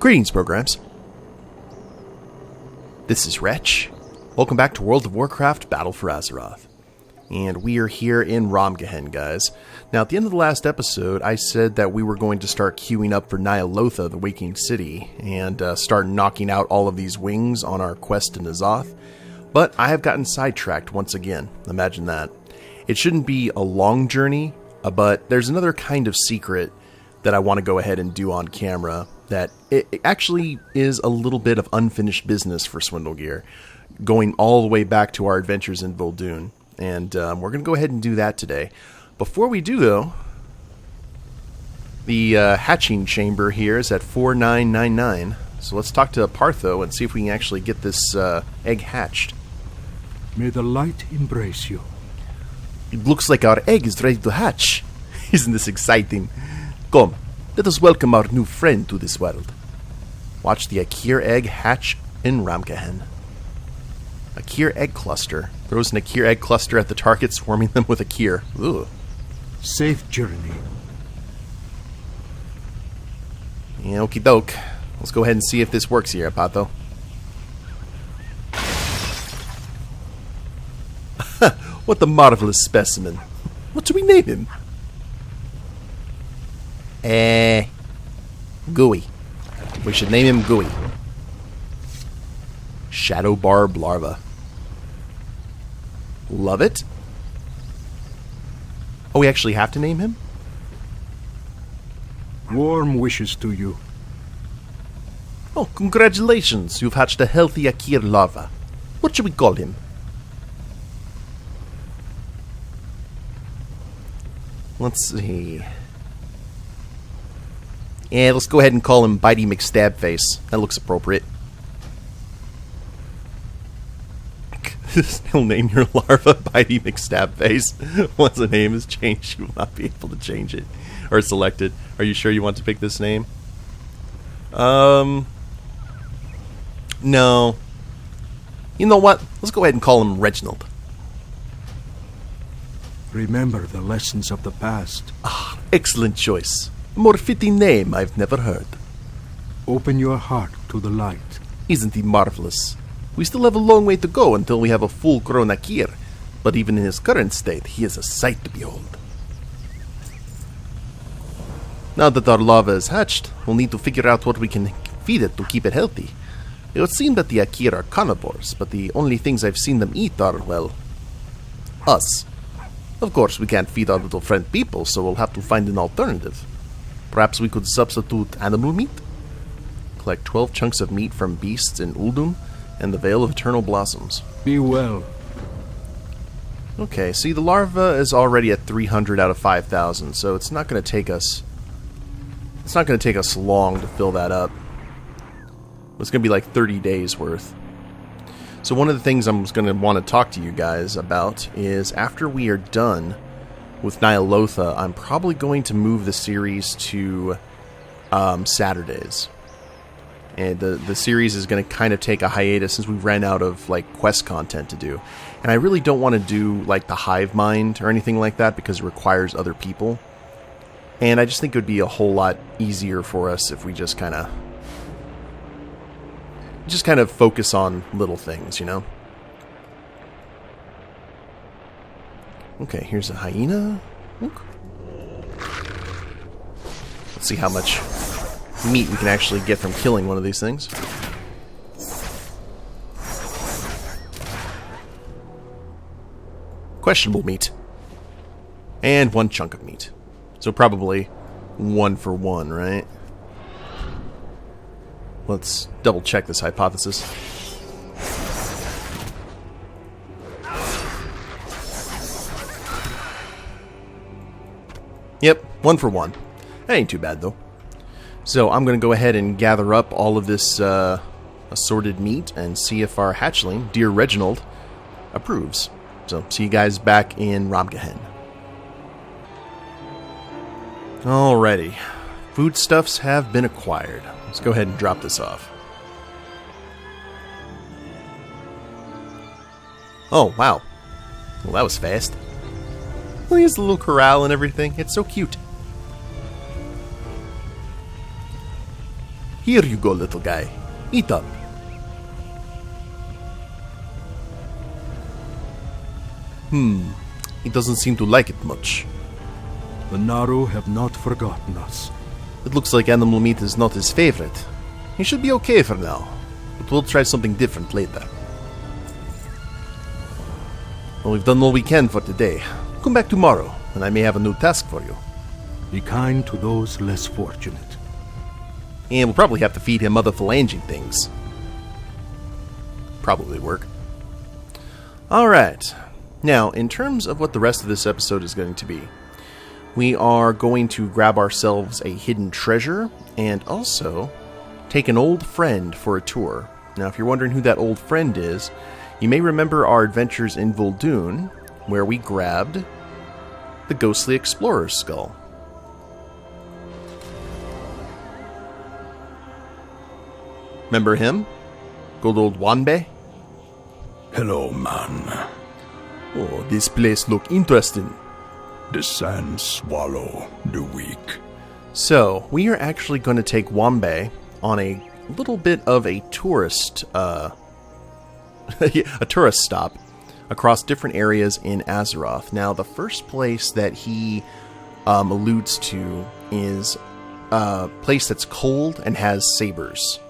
Greetings, programs. This is Wretch. Welcome back to World of Warcraft Battle for Azeroth. And we are here in Ramgahen, guys. Now, at the end of the last episode, I said that we were going to start queuing up for Ny'alotha, the Waking City, and start knocking out all of these wings on our quest to N'Zoth. But I have gotten sidetracked once again. Imagine that. It shouldn't be a long journey, but there's another kind of secret that I want to go ahead and do on camera that it actually is a little bit of unfinished business for Swindlegear, going all the way back to our adventures in Vol'dun. And we're going to go ahead and do that today. Before we do, though, the hatching chamber here is at 4999. So let's talk to Partho and see if we can actually get this egg hatched. May the light embrace you. It looks like our egg is ready to hatch. Isn't this exciting? Come, let us welcome our new friend to this world. Watch the Akir egg hatch in Ramgahen. Akir egg cluster. Throws an Akir egg cluster at the target, swarming them with Akir. Ooh. Safe journey. Yeah, okie doke. Let's go ahead and see if this works here, Pato. What a marvelous specimen. What do we name him? Gooey. We should name him Gooey. Shadow Barb Larva. Love it. Oh, we actually have to name him? Warm wishes to you. Oh, congratulations. You've hatched a healthy Akir larva. What should we call him? Let's see. Yeah, let's go ahead and call him Bitey McStabface. That looks appropriate. He'll name your larva Bitey McStabface. Once the name is changed, you will not be able to change it. Or select it. Are you sure you want to pick this name? No. You know what? Let's go ahead and call him Reginald. Remember the lessons of the past. Ah, excellent choice. A more fitting name I've never heard. Open your heart to the light. Isn't he marvelous? We still have a long way to go until we have a full-grown Akir, but even in his current state, he is a sight to behold. Now that our larva is hatched, we'll need to figure out what we can feed it to keep it healthy. It would seem that the Akir are carnivores, but the only things I've seen them eat are, well, us. Of course, we can't feed our little friend people, so we'll have to find an alternative. Perhaps we could substitute animal meat? Collect 12 chunks of meat from beasts in Uldum and the Vale of Eternal Blossoms. Be well. Okay, see, the larva is already at 300 out of 5,000, so it's not going to take us... It's not going to take us long to fill that up. It's going to be like 30 days worth. So one of the things I'm going to want to talk to you guys about is after we are done with Ny'alotha, I'm probably going to move the series to Saturdays. And the series is going to kind of take a hiatus since we ran out of like quest content to do. And I really don't want to do like the hive mind or anything like that because it requires other people. And I just think it would be a whole lot easier for us if we just kind of focus on little things, you know? Okay, here's a hyena. Look. Let's see how much meat we can actually get from killing one of these things. Questionable meat. And one chunk of meat. So probably 1 for 1, right? Let's double check this hypothesis. Yep, 1 for 1. That ain't too bad, though. So I'm going to go ahead and gather up all of this assorted meat and see if our hatchling, dear Reginald, approves. So, see you guys back in Ramgahen. Alrighty. Foodstuffs have been acquired. Let's go ahead and drop this off. Oh, wow. Well, that was fast. Well, here's the little corral and everything. It's so cute. Here you go, little guy. Eat up. He doesn't seem to like it much. The Naru have not forgotten us. It looks like animal meat is not his favorite. He should be okay for now, but we'll try something different later. Well, we've done all we can for today. Come back tomorrow, and I may have a new task for you. Be kind to those less fortunate. And we'll probably have to feed him other phalanging things. Probably work. Alright. Now, in terms of what the rest of this episode is going to be, we are going to grab ourselves a hidden treasure, and also take an old friend for a tour. Now, if you're wondering who that old friend is, you may remember our adventures in Vol'dun, where we grabbed the ghostly explorer's skull. Remember him? Good old Wan'be? Hello, man. Oh, this place look interesting. The sand swallow the weak. So, we are actually going to take Wan'be on a little bit of a tourist, a tourist stop across different areas in Azeroth. Now, the first place that he alludes to is a place that's cold and has sabers.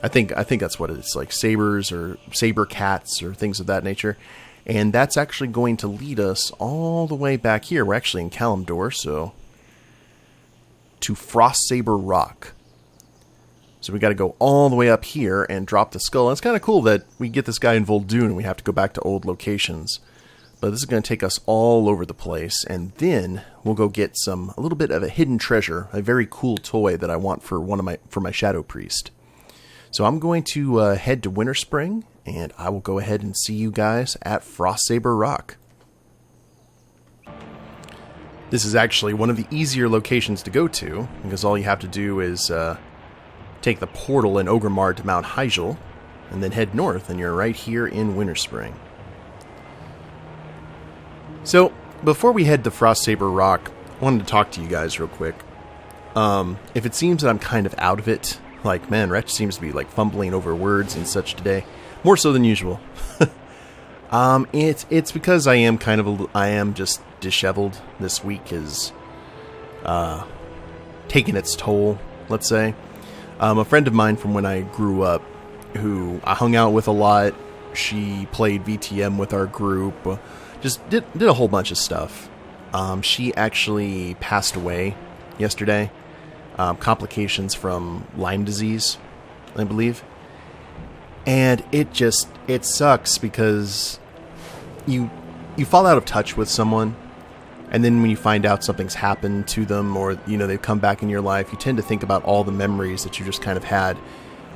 I think that's what it's like, sabers or saber cats or things of that nature. And that's actually going to lead us all the way back here. We're actually in Kalimdor, so to Frostsaber Rock. So we got to go all the way up here and drop the skull. And it's kind of cool that we get this guy in Vol'dun and we have to go back to old locations. But this is going to take us all over the place, and then we'll go get a little bit of a hidden treasure, a very cool toy that I want for my Shadow Priest. So I'm going to head to Winterspring, and I will go ahead and see you guys at Frostsaber Rock. This is actually one of the easier locations to go to, because all you have to do is take the portal in Orgrimmar to Mount Hyjal, and then head north, and you're right here in Winterspring. So, before we head to Frostsaber Rock, I wanted to talk to you guys real quick. If it seems that I'm kind of out of it, like, man, Wretch seems to be like fumbling over words and such today, more so than usual. It's because I am just disheveled. This week is taking its toll, let's say. A friend of mine from when I grew up, who I hung out with a lot, she played VTM with our group, just did a whole bunch of stuff. She actually passed away yesterday. Complications from Lyme disease, I believe. And it sucks because you fall out of touch with someone, and then when you find out something's happened to them, or they've come back in your life, you tend to think about all the memories that you just kind of had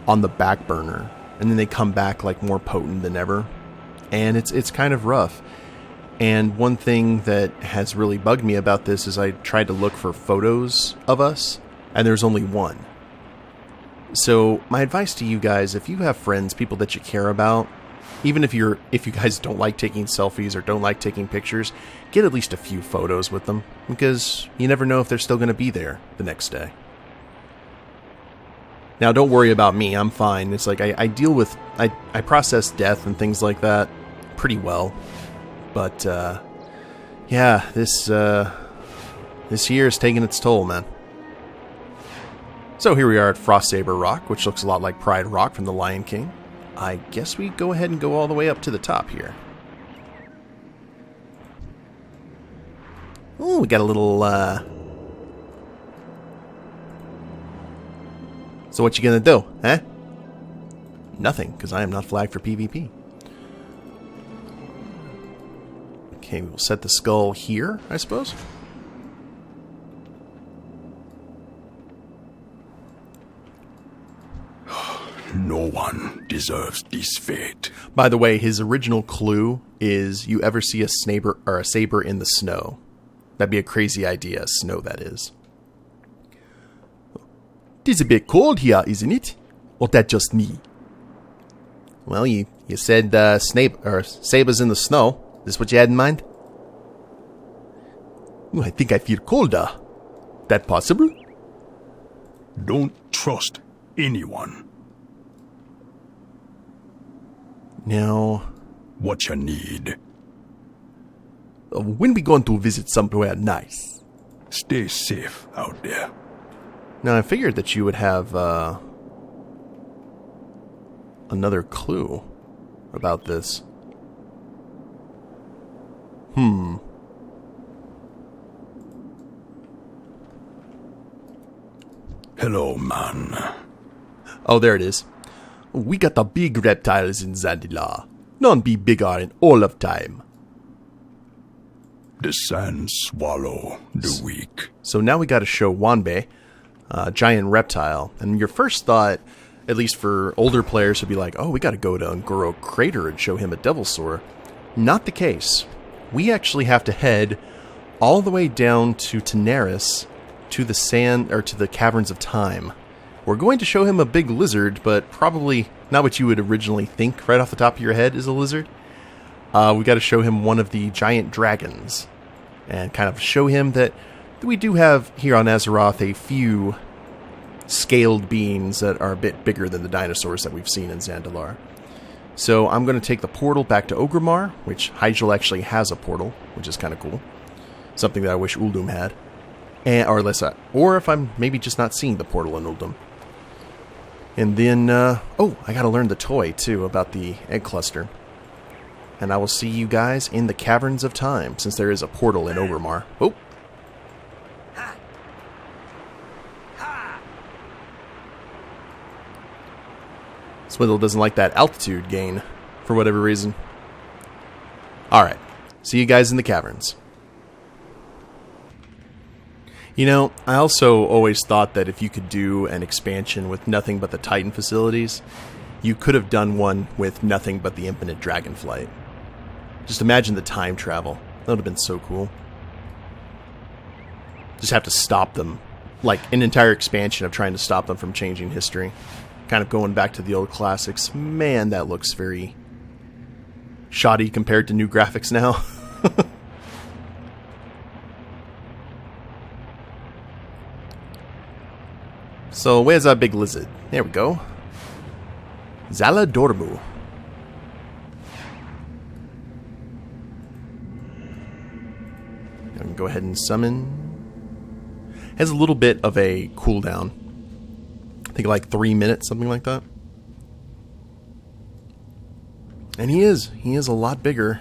on the back burner, and then they come back like more potent than ever, and it's kind of rough. And one thing that has really bugged me about this is I tried to look for photos of us, and there's only one. So my advice to you guys, if you have friends, people that you care about, even if you guys don't like taking selfies or don't like taking pictures, get at least a few photos with them, because you never know if they're still going to be there the next day. Now, don't worry about me. I'm fine. It's like I deal with... I process death and things like that pretty well. But, yeah, this year is taking its toll, man. So here we are at Frostsaber Rock, which looks a lot like Pride Rock from The Lion King. I guess we go ahead and go all the way up to the top here. Ooh, we got a little, So what you gonna do, huh? Nothing, because I am not flagged for PvP. Okay, we'll set the skull here, I suppose. No one deserves this fate. By the way, his original clue is you ever see a saber in the snow. That'd be a crazy idea, snow that is. It's a bit cold here, isn't it? Or that just me? Well, you said sabers in the snow. Is this what you had in mind? Ooh, I think I feel colder. That possible? Don't trust anyone. Now, What you need. when we going to visit somewhere nice? Stay safe out there. Now, I figured that you would have another clue about this. Hello, man. Oh, there it is. We got the big reptiles in Zanzibar. None be bigger in all of time. The sand swallow the weak. So now we got to show Wan'be, giant reptile. And your first thought, at least for older players, would be like, oh, we got to go to Ungoro Crater and show him a Devilsaur. Not the case. We actually have to head all the way down to Tenaris, to the sand, or to the Caverns of Time. We're going to show him a big lizard, but probably not what you would originally think right off the top of your head is a lizard. We got to show him one of the giant dragons, and kind of show him that we do have here on Azeroth a few scaled beings that are a bit bigger than the dinosaurs that we've seen in Zandalar. So I'm going to take the portal back to Orgrimmar, which Hyjal actually has a portal, which is kind of cool. Something that I wish Uldum had. Or if I'm maybe just not seeing the portal in Uldum. And then, I got to learn the toy, too, about the egg cluster. And I will see you guys in the Caverns of Time, since there is a portal in Orgrimmar. Oh! Swindle doesn't like that altitude gain, for whatever reason. Alright, see you guys in the caverns. You know, I also always thought that if you could do an expansion with nothing but the Titan facilities, you could have done one with nothing but the Infinite Dragonflight. Just imagine the time travel. That would have been so cool. Just have to stop them. Like, an entire expansion of trying to stop them from changing history. Kind of going back to the old classics. Man, that looks very shoddy compared to new graphics now. So, where's our big lizard? There we go. Zala Dormu. I can go ahead and summon. Has a little bit of a cooldown. I think like 3 minutes, something like that. And he is a lot bigger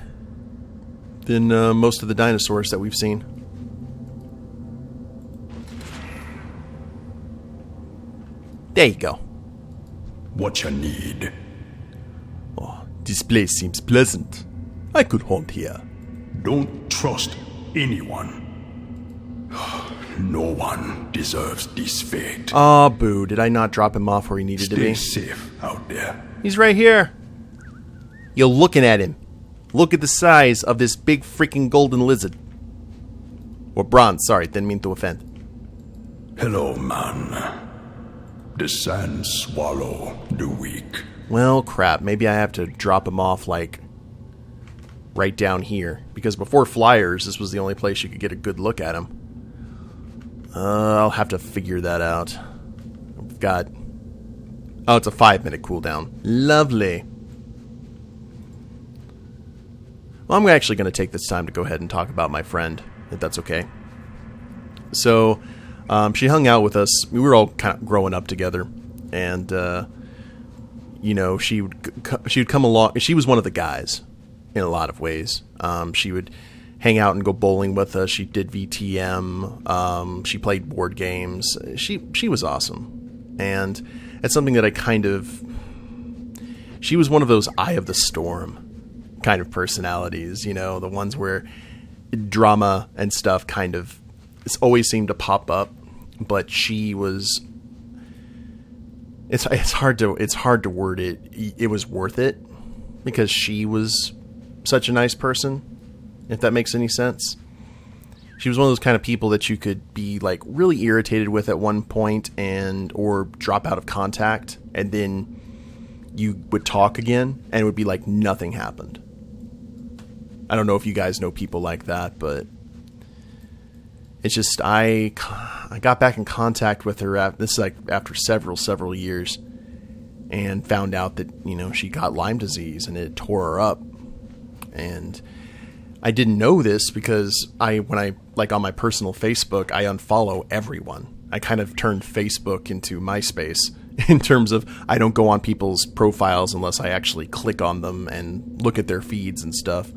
than most of the dinosaurs that we've seen. There you go. What you need. Oh, this place seems pleasant. I could haunt here. Don't trust anyone. No one deserves this fate. Aw, boo. Did I not drop him off where he needed to be? Stay safe out there. He's right here. You're looking at him. Look at the size of this big freaking golden lizard. Or bronze, sorry, didn't mean to offend. Hello, man. The sand swallow the weak. Well, crap. Maybe I have to drop him off, like, right down here. Because before Flyers, this was the only place you could get a good look at him. I'll have to figure that out. We've got... Oh, it's a 5-minute cooldown. Lovely. Well, I'm actually going to take this time to go ahead and talk about my friend, if that's okay. So, she hung out with us. We were all kind of growing up together. And, you know, she would come along. She was one of the guys in a lot of ways. She would hang out and go bowling with us. She did VTM. She played board games. She was awesome. And it's something that I kind of... She was one of those Eye of the Storm kind of personalities, you know, the ones where drama and stuff kind of... It's always seemed to pop up, but she was... It's hard to word it. It was worth it because she was such a nice person, if that makes any sense. She was one of those kind of people that you could be like really irritated with at one point or drop out of contact, and then you would talk again and it would be like nothing happened. I don't know if you guys know people like that, but It's just I got back in contact with her. This is like after several years, and found out that she got Lyme disease and it tore her up. And I didn't know this because when I on my personal Facebook, I unfollow everyone. I kind of turned Facebook into MySpace in terms of I don't go on people's profiles unless I actually click on them and look at their feeds and stuff.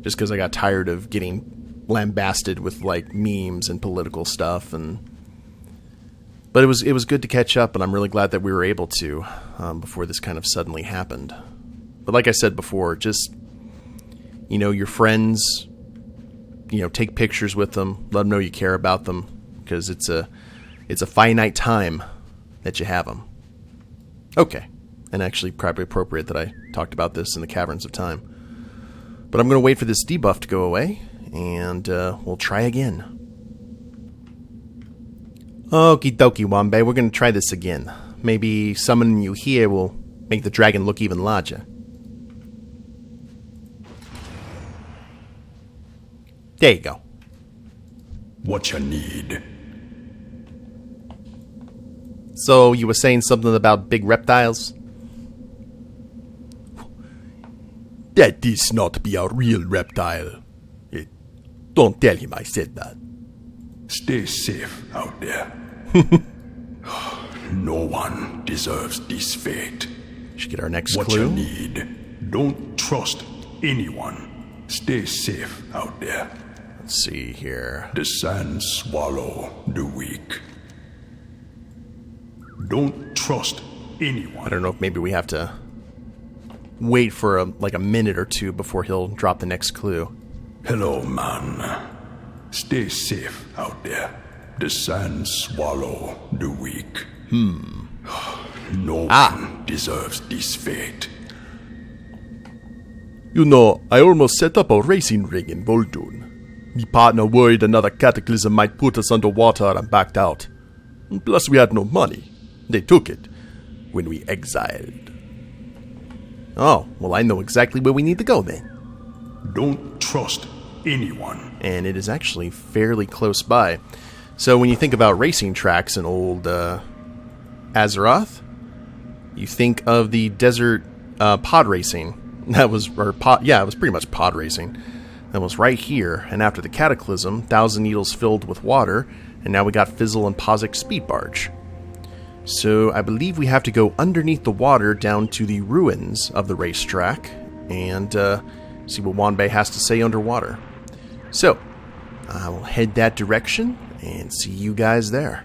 Just because I got tired of getting lambasted with memes and political stuff, but it was good to catch up, and I'm really glad that we were able to before this kind of suddenly happened. But like I said before, just your friends, take pictures with them, let them know you care about them, because it's a finite time that you have them. Okay, and actually probably appropriate that I talked about this in the Caverns of Time. But I'm going to wait for this debuff to go away, and we'll try again. Okie dokie, Wan'be, we're going to try this again. Maybe summoning you here will make the dragon look even larger. There you go. What you need? So, you were saying something about big reptiles? That is not be a real reptile. Don't tell him I said that. Stay safe out there. No one deserves this fate. Should get our next what clue. You need. Don't trust anyone. Stay safe out there. Let's see here. The sand swallow the weak. Don't trust anyone. I don't know if maybe we have to wait for a minute or two before he'll drop the next clue. Hello, man. Stay safe out there. The sand swallow the weak. No one deserves this fate. I almost set up a racing ring in Vol'jin. Me partner worried another cataclysm might put us underwater and backed out. Plus we had no money. They took it when we exiled. Oh, well, I know exactly where we need to go then. Don't trust anyone. And it is actually fairly close by. So when you think about racing tracks in old Azeroth, you think of the desert pod racing. It was pretty much pod racing. That was right here, and after the Cataclysm, Thousand Needles filled with water, and now we got Fizzle and Pozic Speed Barge. So I believe we have to go underneath the water down to the ruins of the racetrack, and see what Wan'be has to say underwater. So, I will head that direction, and see you guys there.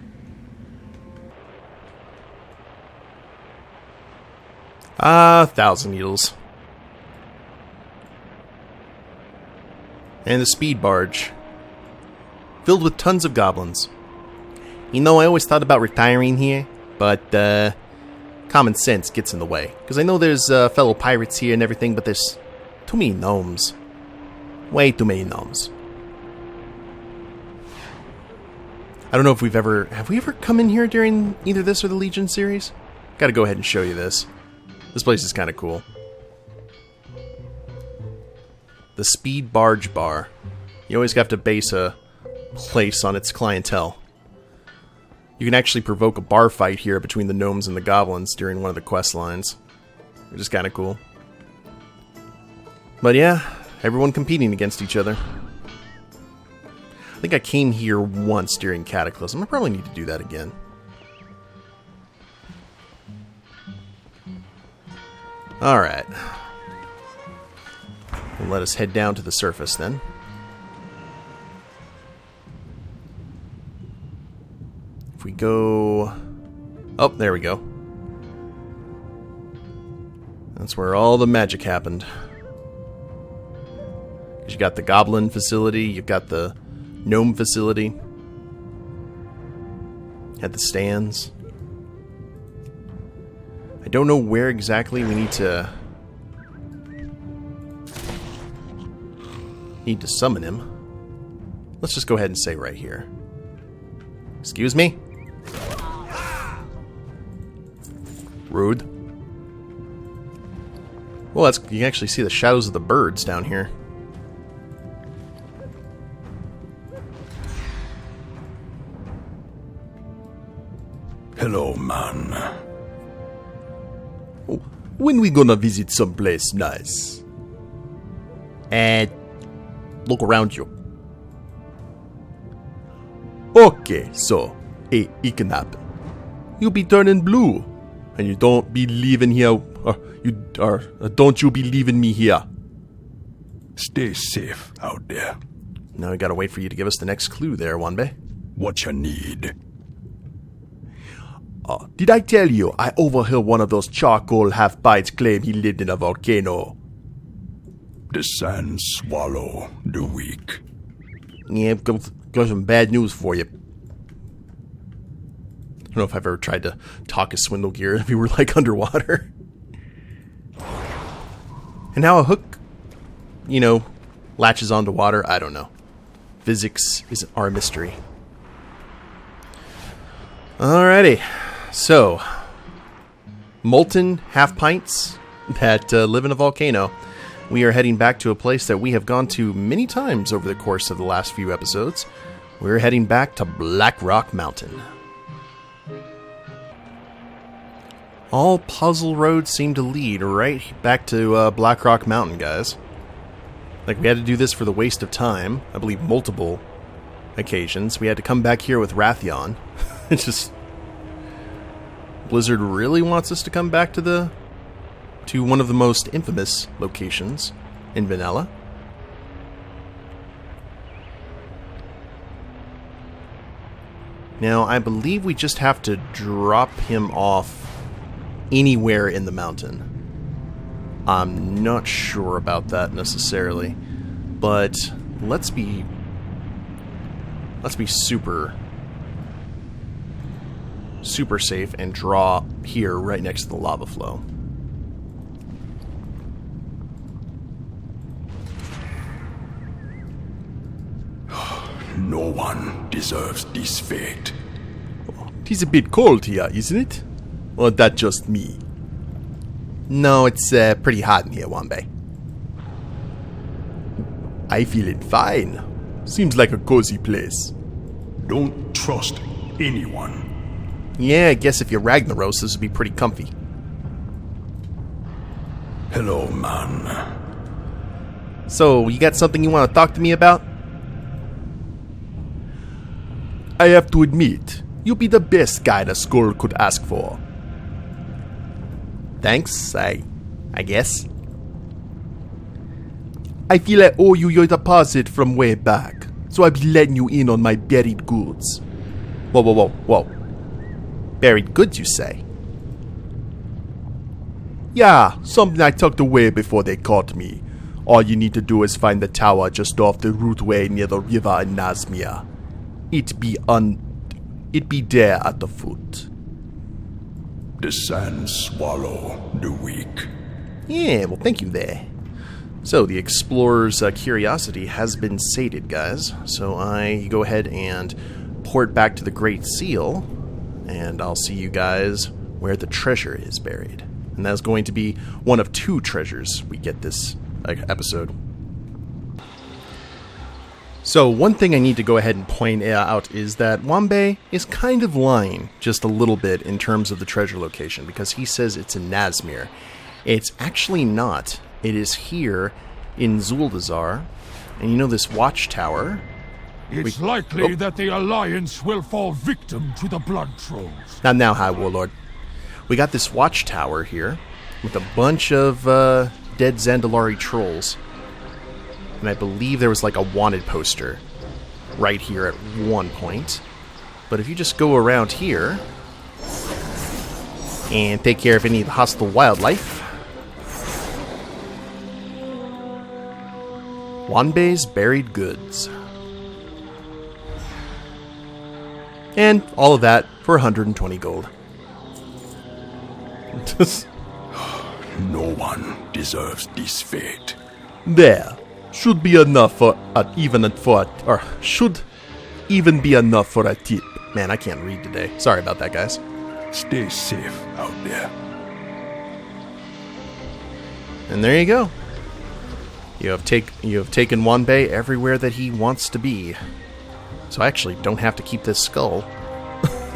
Thousand Needles. And the speed barge. Filled with tons of goblins. I always thought about retiring here, but common sense gets in the way. Because I know there's fellow pirates here and everything, but there's too many gnomes. Way too many gnomes. I don't know if have we ever come in here during either this or the Legion series? Gotta go ahead and show you this. This place is kind of cool. The Speed Barge Bar. You always have to base a place on its clientele. You can actually provoke a bar fight here between the gnomes and the goblins during one of the quest lines, which is kind of cool. But yeah, everyone competing against each other. I think I came here once during Cataclysm. I probably need to do that again. Alright. Well, let us head down to the surface then. If we go... Oh, there we go. That's where all the magic happened. You got the goblin facility, you've got the gnome facility. Had the stands. I don't know where exactly we need to summon him. Let's just go ahead and say right here. Excuse me? Rude. Well, you can actually see the shadows of the birds down here. man. When we gonna visit someplace nice? And look around you. Okay, so, it can happen. You be turning blue, and you don't be leaving here, don't you be leaving me here. Stay safe out there. Now we gotta wait for you to give us the next clue there, Wan'be. What you need? Did I tell you I overheard one of those charcoal half-bites claim he lived in a volcano? The sand swallow the weak. Yeah, got some bad news for you. I don't know if I've ever tried to talk as Swindlegear if we were like underwater. And now a hook, latches onto water. I don't know. Physics is our mystery. Alrighty. So, molten half pints that live in a volcano. We are heading back to a place that we have gone to many times over the course of the last few episodes. We're heading back to Black Rock Mountain. All puzzle roads seem to lead right back to Black Rock Mountain, guys. Like, we had to do this for the waste of time. I believe multiple occasions. We had to come back here with Wrathion. It's just... Blizzard really wants us to come back to one of the most infamous locations in Vanilla. Now, I believe we just have to drop him off anywhere in the mountain. I'm not sure about that necessarily, but let's be super safe and draw here right next to the lava flow. No one deserves this fate. It's a bit cold here, isn't it? Or that just me? No, it's pretty hot in here, Wan'be. I feel it fine. Seems like a cozy place. Don't trust anyone. Yeah, I guess if you're Ragnaros, this would be pretty comfy. Hello, man. So, you got something you want to talk to me about? I have to admit, you be the best guy the skull could ask for. Thanks, I guess. I feel I owe you your deposit from way back, so I be letting you in on my buried goods. Whoa. Buried goods, you say? Yeah, something I tucked away before they caught me. All you need to do is find the tower just off the rootway near the river in Nazmir. It be there at the foot. The sand swallow the weak. Yeah, well, thank you there. So, the explorer's curiosity has been sated, guys. So I go ahead and port back to the Great Seal, and I'll see you guys where the treasure is buried. And that's going to be one of two treasures we get this episode. So, one thing I need to go ahead and point out is that Wan'be is kind of lying just a little bit in terms of the treasure location, because he says it's in Nazmir. It's actually not. It is here in Zuldazar, and you know this watchtower? It's likely that the Alliance will fall victim to the Blood Trolls. Not now, High Warlord. We got this watchtower here with a bunch of dead Zandalari trolls. And I believe there was like a wanted poster right here at one point. But if you just go around here and take care of any hostile wildlife, Wan'be's buried goods. And all of that for 120 gold. No one deserves this fate. There. Should be enough for should even be enough for a tip. Man, I can't read today. Sorry about that, guys. Stay safe out there. And there you go. You have taken Wan'be everywhere that he wants to be. So I actually don't have to keep this skull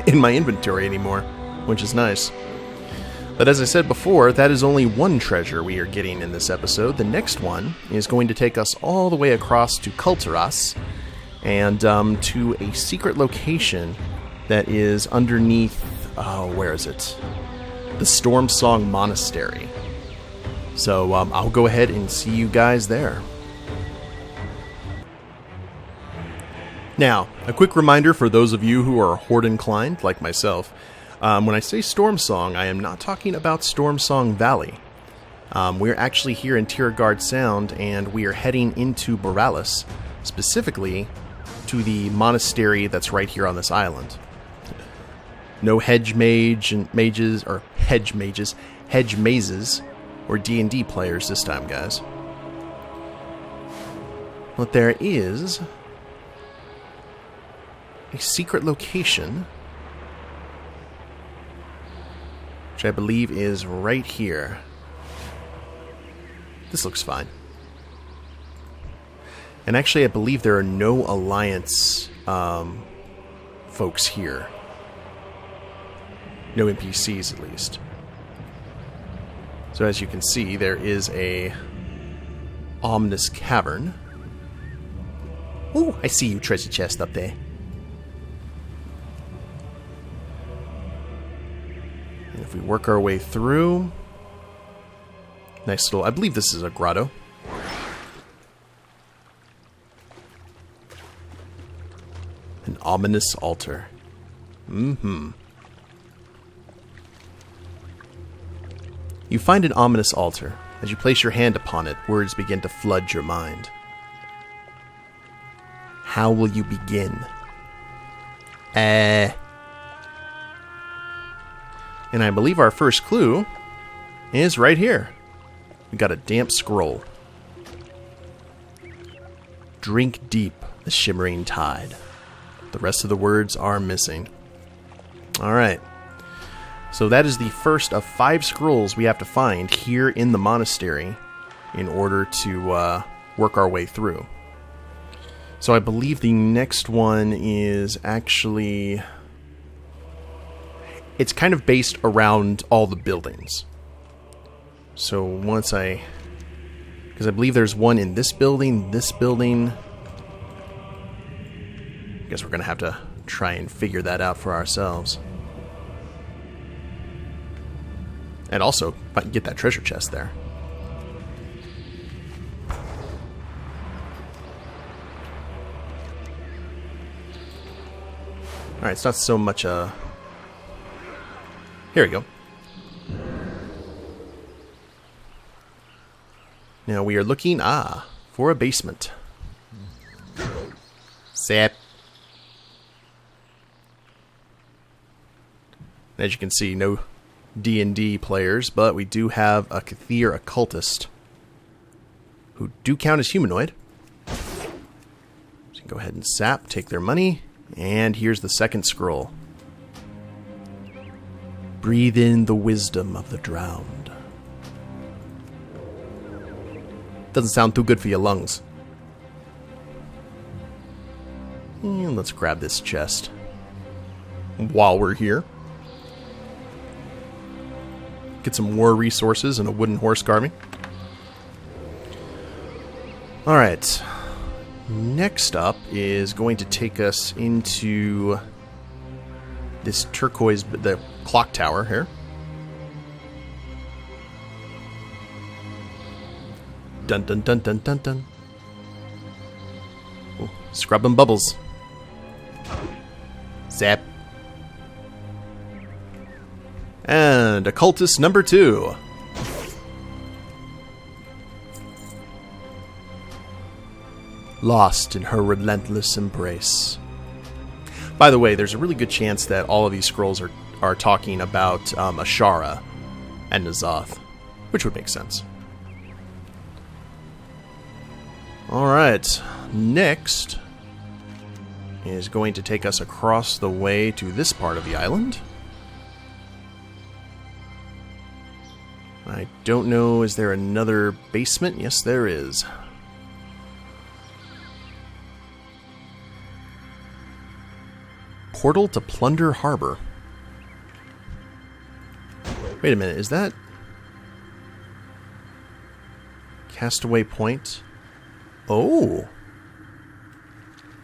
in my inventory anymore. which is nice. But as I said before, that is only one treasure we are getting in this episode. The next one is going to take us all the way across to Kulturas and to a secret location that is underneath, where is it? The Stormsong Monastery. So I'll go ahead and see you guys there. Now, a quick reminder for those of you who are horde inclined, like myself. When I say Stormsong, I am not talking about Stormsong Valley. We're actually here in Tiragard Sound, and we are heading into Borealis, specifically to the monastery that's right here on this island. No hedge mazes, or D&D players this time, guys. But there is a secret location, which I believe is right here. This looks fine. And actually, I believe there are no Alliance folks here. No NPCs, at least. So as you can see, there is a ominous cavern. Ooh, I see you, treasure chest up there. And if we work our way through... Nice little... I believe this is a grotto. An ominous altar. Mm-hmm. You find an ominous altar. As you place your hand upon it, words begin to flood your mind. How will you begin? And I believe our first clue is right here. We got a damp scroll. Drink deep the shimmering tide. The rest of the words are missing. Alright. So that is the first of 5 scrolls we have to find here in the monastery in order to work our way through. So I believe the next one is actually... It's kind of based around all the buildings. So once I... Because I believe there's one in this building, I guess we're going to have to try and figure that out for ourselves. And also, if I can get that treasure chest there. Alright, it's not so much a... Here we go. Now we are looking, for a basement. Zap. As you can see, no D&D players, but we do have a Kathir occultist who do count as humanoid. So you can go ahead and sap, take their money, and here's the second scroll. Breathe in the wisdom of the drowned. Doesn't sound too good for your lungs. And let's grab this chest while we're here. Get some more resources and a wooden horse carving. Alright. Next up is going to take us into this turquoise, the clock tower here. Dun dun dun dun dun dun. Ooh, scrubbing bubbles. Zap. And occultist number 2. Lost in her relentless embrace. By the way, there's a really good chance that all of these scrolls are talking about Ashara and Nazoth, which would make sense. Alright, next is going to take us across the way to this part of the island. I don't know, is there another basement? Yes, there is. Portal to Plunder Harbor. Wait a minute, is that... Castaway Point? Oh!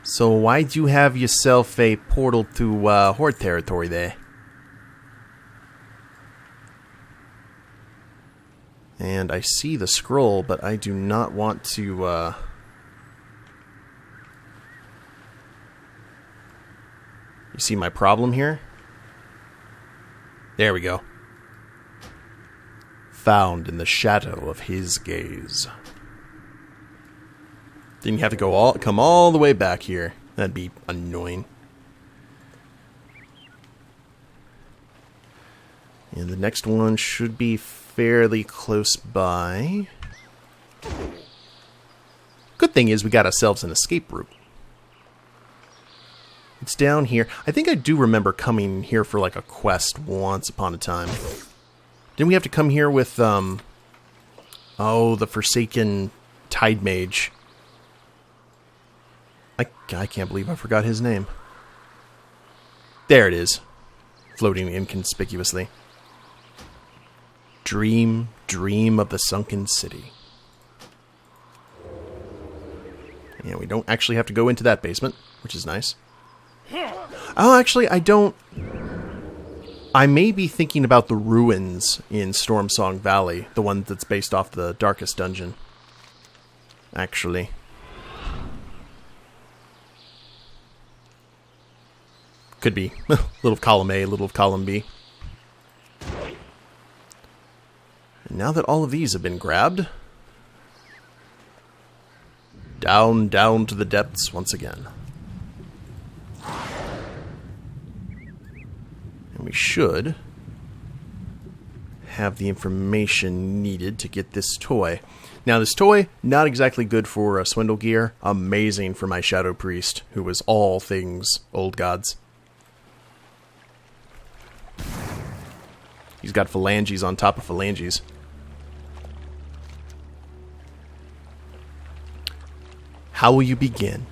So why'd you have yourself a portal to Horde territory there? And I see the scroll, but I do not want to, You see my problem here? There we go. Found in the shadow of his gaze. Then you have to come all the way back here. That'd be annoying. And the next one should be fairly close by. Good thing is we got ourselves an escape route. It's down here. I think I do remember coming here for like a quest once upon a time. Didn't we have to come here with, the Forsaken Tide Mage? I can't believe I forgot his name. There it is. Floating inconspicuously. Dream of the sunken city. And we don't actually have to go into that basement, which is nice. Oh, actually, I don't... I may be thinking about the ruins in Stormsong Valley, the one that's based off the Darkest Dungeon. Actually. Could be. Little of column A, little of column B. And now that all of these have been grabbed, down to the depths once again. And we should have the information needed to get this toy. Now this toy, not exactly good for Swindlegear, amazing for my Shadow Priest, who was all things old gods. He's got phalanges on top of phalanges. How will you begin?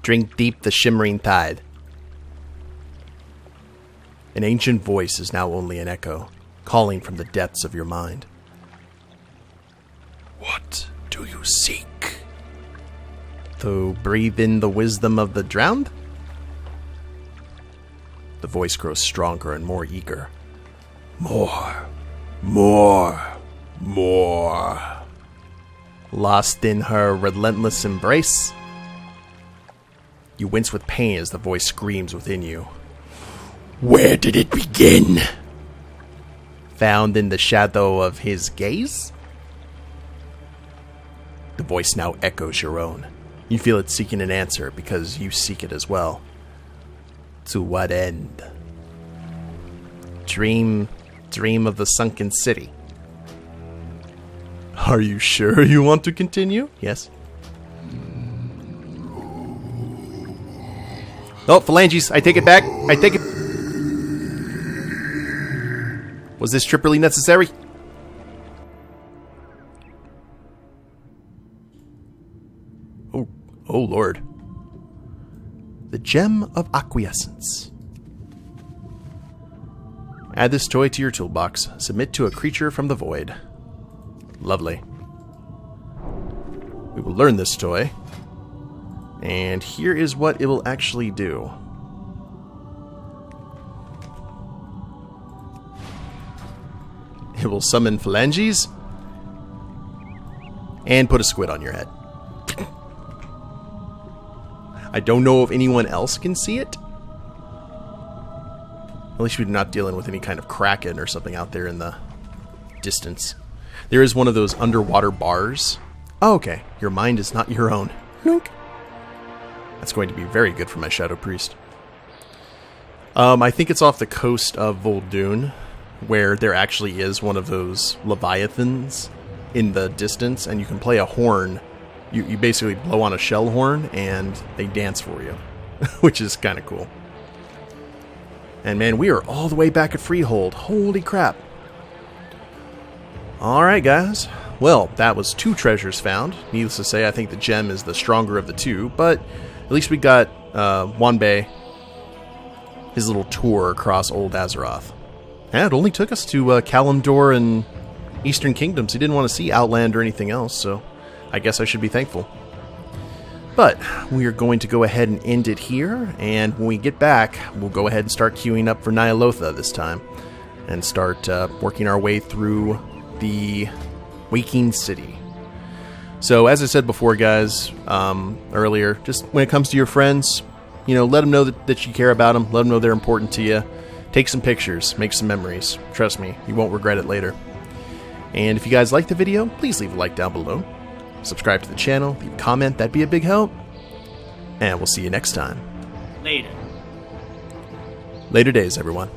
Drink deep the shimmering tide. An ancient voice is now only an echo, calling from the depths of your mind. What do you seek? To breathe in the wisdom of the drowned? The voice grows stronger and more eager. More. Lost in her relentless embrace? You wince with pain as the voice screams within you. Where did it begin? Found in the shadow of his gaze? The voice now echoes your own. You feel it seeking an answer because you seek it as well. To what end? Dream of the sunken city. Are you sure you want to continue? Yes. Oh, phalanges. I take it back. I take it. Was this trip really necessary? Oh Lord. The Gem of Acquiescence. Add this toy to your toolbox. Submit to a creature from the void. Lovely. We will learn this toy. And here is what it will actually do. It will summon phalanges. And put a squid on your head. I don't know if anyone else can see it. At least we're not dealing with any kind of kraken or something out there in the distance. There is one of those underwater bars. Oh, okay. Your mind is not your own. Noink. That's going to be very good for my Shadow Priest. I think it's off the coast of Vol'dun, where there actually is one of those leviathans in the distance, and you can play a horn. You basically blow on a shell horn, and they dance for you, which is kind of cool. And man, we are all the way back at Freehold. Holy crap. Alright, guys. Well, that was 2 treasures found. Needless to say, I think the gem is the stronger of the 2, but at least we got Wan'be, his little tour across Old Azeroth. Yeah, it only took us to Kalimdor and Eastern Kingdoms. He didn't want to see Outland or anything else, so I guess I should be thankful. But we are going to go ahead and end it here, and when we get back, we'll go ahead and start queuing up for Nyalotha this time, and start working our way through the Waking City. So, as I said before, guys, earlier, just when it comes to your friends, you know, let them know that you care about them, let them know they're important to you. Take some pictures, make some memories. Trust me, you won't regret it later. And if you guys liked the video, please leave a like down below. Subscribe to the channel, leave a comment, that'd be a big help. And we'll see you next time. Later. Later days, everyone.